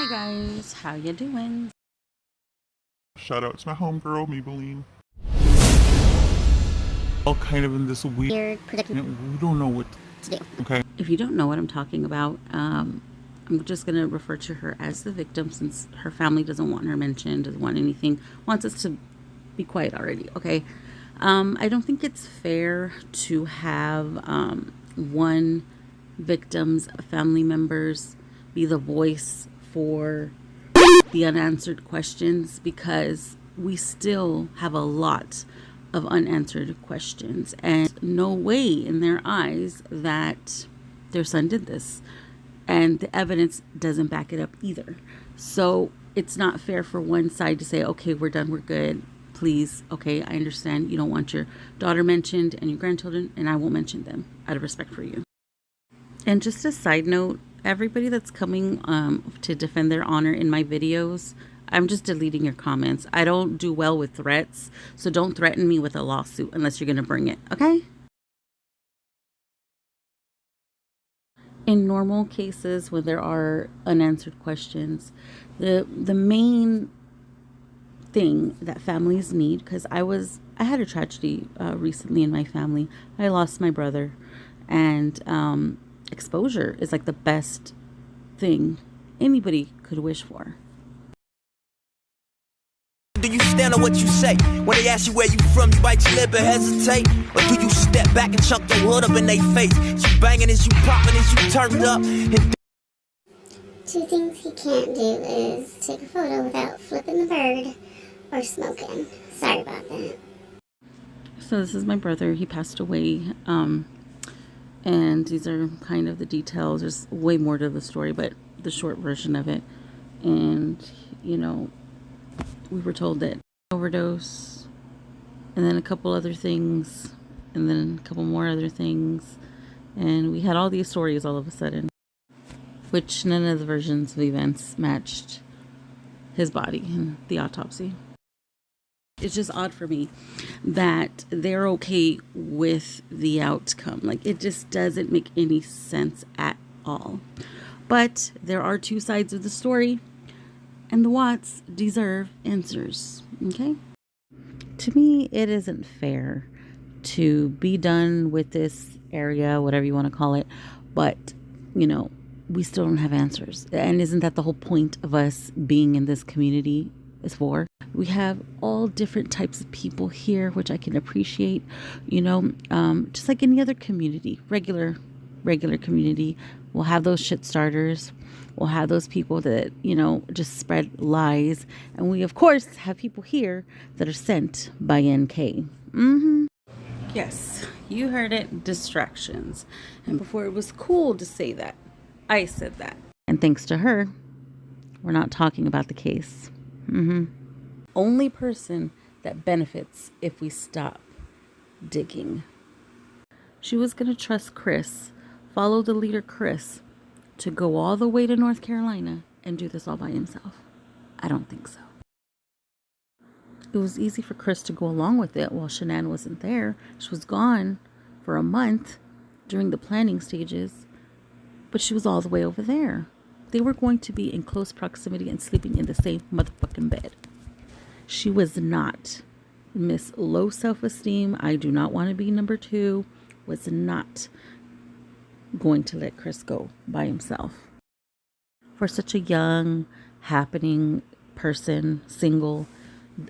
Hey guys, how you doing? Shout out to my homegirl, Maybelline. All kind of in this weird predicament. We don't know what to do. Okay. If you don't know what I'm talking about, I'm just going to refer to her as the victim since her family doesn't want her mentioned, doesn't want anything, wants us to be quiet already, okay? I don't think it's fair to have one victim's family members be the voice for the unanswered questions, because we still have a lot of unanswered questions and no way in their eyes that their son did this, and the evidence doesn't back it up either. So it's not fair for one side to say, okay, we're done, we're good, please, okay, I understand you don't want your daughter mentioned and your grandchildren, and I won't mention them out of respect for you. And just a side note, everybody that's coming to defend their honor in my videos, I'm just deleting your comments. I don't do well with threats, so don't threaten me with a lawsuit unless you're going to bring it, okay? In normal cases when there are unanswered questions, the main thing that families need, because I had a tragedy recently in my family. I lost my brother, and exposure is like the best thing anybody could wish for. Do you stand on what you say? When they ask you where you from, you bite your lip and hesitate? Or do you step back and chunk your hood up in their face? You banging as you popping as you turned up? Two things he can't do is take a photo without flipping the bird or smoking. Sorry about that. So this is my brother. He passed away. And these are kind of the details. There's way more to the story, but the short version of it. And, you know, we were told that overdose, and then a couple other things, and then a couple more other things. And we had all these stories all of a sudden, which none of the versions of events matched his body in the autopsy. It's just odd for me that they're okay with the outcome. Like, it just doesn't make any sense at all. But there are two sides of the story, and the Watts deserve answers, okay? To me, it isn't fair to be done with this area, whatever you want to call it, but, you know, we still don't have answers. And isn't that the whole point of us being in this community is for? We have all different types of people here, which I can appreciate, you know, just like any other community, regular community. We'll have those shit starters. We'll have those people that, you know, just spread lies. And we, of course, have people here that are sent by NK. Yes, you heard it, distractions. And before it was cool to say that, I said that. And thanks to her, we're not talking about the case. Only person that benefits if we stop digging. She was going to trust Chris, follow the leader Chris, to go all the way to North Carolina and do this all by himself. I don't think so. It was easy for Chris to go along with it while Shanann wasn't there. She was gone for a month during the planning stages, but she was all the way over there. They were going to be in close proximity and sleeping in the same motherfucking bed. She was not. Miss Low Self-Esteem, I do not want to be number two, was not going to let Chris go by himself. For such a young, happening person, single,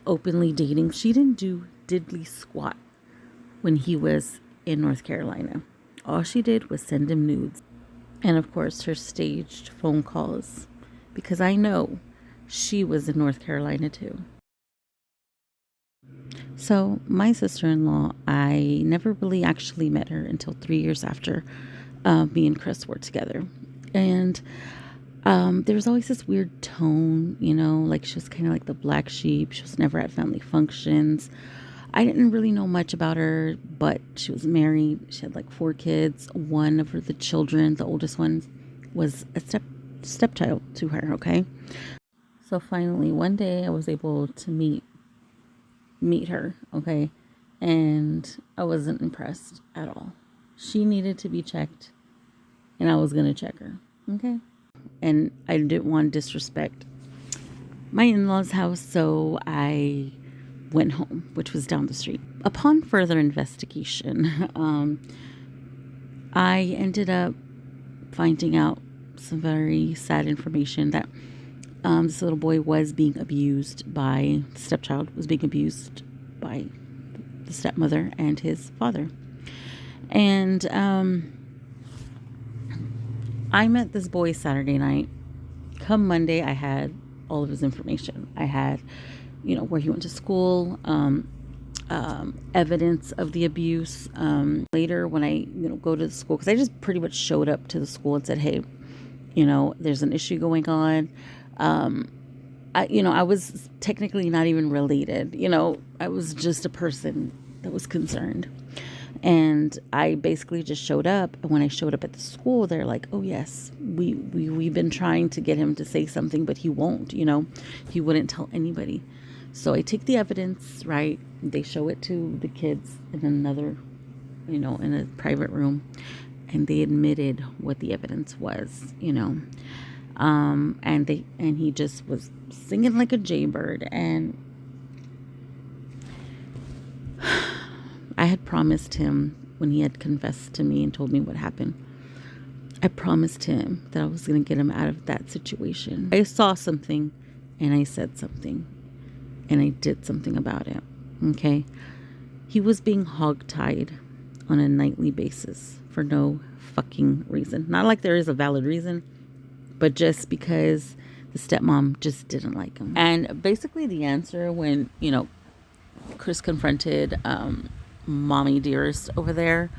openly dating, she didn't do diddly squat when he was in North Carolina. All she did was send him nudes. And of course, her staged phone calls, because I know she was in North Carolina too. So my sister-in-law, I never really actually met her until 3 years after me and Chris were together. And there was always this weird tone, you know, like she was kind of like the black sheep. She was never at family functions. I didn't really know much about her, but she was married. She had like 4 kids. One of the children, the oldest one, was a stepchild to her, okay? So finally, one day I was able to meet her, okay? And I wasn't impressed at all. She needed to be checked, and I was going to check her, okay? and I didn't want to disrespect my in-laws' house, so I went home, which was down the street. Upon further investigation, I ended up finding out some very sad information that this little boy was being abused by the stepchild, was being abused by the stepmother and his father. And I met this boy Saturday night. Come Monday, I had all of his information. I had, where he went to school, evidence of the abuse. Later, when I, go to the school, because I just pretty much showed up to the school and said, hey, there's an issue going on. I was technically not even related. I was just a person that was concerned. And I basically just showed up. And when I showed up at the school, they're like, oh, yes, we've been trying to get him to say something, but he won't, he wouldn't tell anybody. So I take the evidence, right? They show it to the kids in another, in a private room. And they admitted what the evidence was, and he just was singing like a jaybird. And I had promised him, when he had confessed to me and told me what happened, I promised him that I was going to get him out of that situation. I saw something and I said something and I did something about it. Okay. He was being hogtied on a nightly basis for no fucking reason. Not like there is a valid reason, but just because the stepmom just didn't like him. And basically the answer when, Chris confronted mommy dearest over there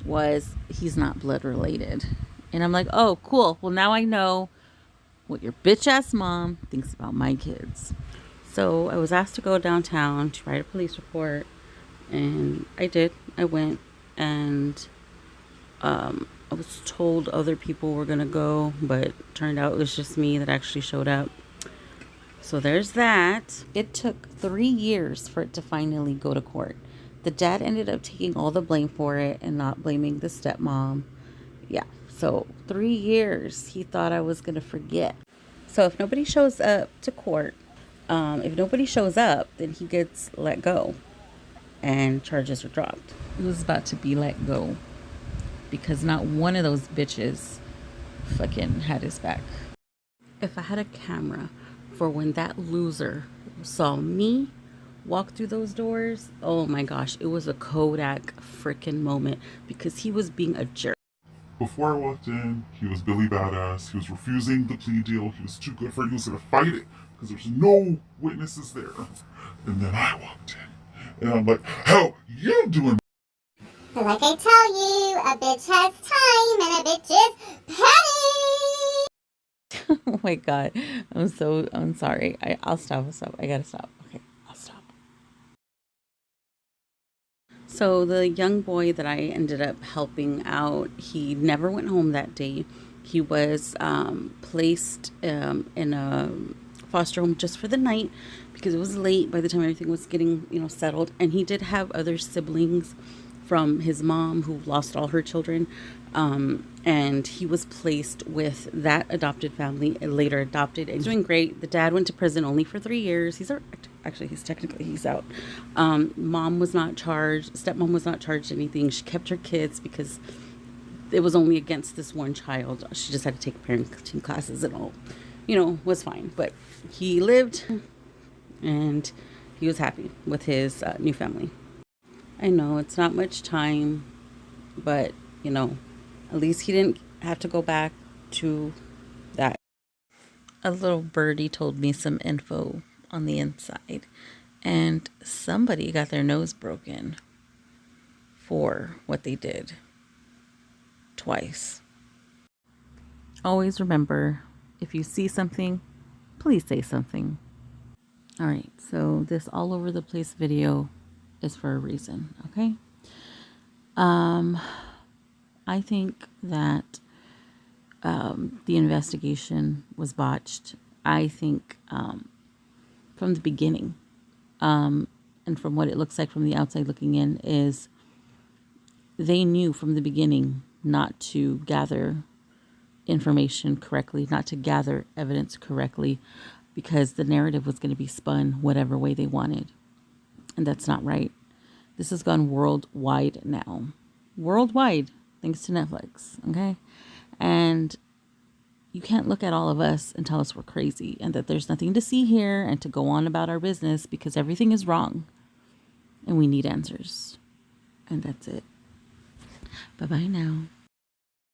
was, he's not blood related. And I'm like, oh, cool. Well, now I know what your bitch ass mom thinks about my kids. So I was asked to go downtown to write a police report, and I did. I went, and I was told other people were gonna go, but turned out it was just me that actually showed up. So there's that. It took 3 years for it to finally go to court. The dad ended up taking all the blame for it and not blaming the stepmom. Yeah, so 3 years. He thought I was gonna forget. So if nobody shows up to court, if nobody shows up, then he gets let go and charges are dropped. He was about to be let go because not one of those bitches fucking had his back. If I had a camera for when that loser saw me walk through those doors, oh my gosh, it was a Kodak freaking moment because he was being a jerk. Before I walked in, he was Billy Badass. He was refusing the plea deal. He was too good for it. He was going to fight it because there's no witnesses there. And then I walked in, and I'm like, how you doing? Like I tell you, a bitch has time and a bitch is petty. Oh my God. I'm sorry. I'll stop. I gotta stop. Okay, I'll stop. So the young boy that I ended up helping out, he never went home that day. He was placed in a foster home just for the night because it was late by the time everything was getting, settled. And he did have other siblings from his mom who lost all her children. And he was placed with that adopted family and later adopted and doing great. The dad went to prison only for 3 years. He's out. Mom was not charged. Stepmom was not charged anything. She kept her kids because it was only against this one child. She just had to take parenting classes and all, was fine. But he lived and he was happy with his new family. I know it's not much time, but, at least he didn't have to go back to that. A little birdie told me some info on the inside, and somebody got their nose broken for what they did twice. Always remember, if you see something, please say something. All right, so this all over the place video is for a reason, okay? I think that the investigation was botched. I think from the beginning, and from what it looks like from the outside looking in, is they knew from the beginning not to gather information correctly, not to gather evidence correctly, because the narrative was going to be spun whatever way they wanted. And that's not right. This has gone worldwide now. Worldwide, thanks to Netflix, okay? And you can't look at all of us and tell us we're crazy and that there's nothing to see here and to go on about our business, because everything is wrong. And we need answers. And that's it. Bye-bye now.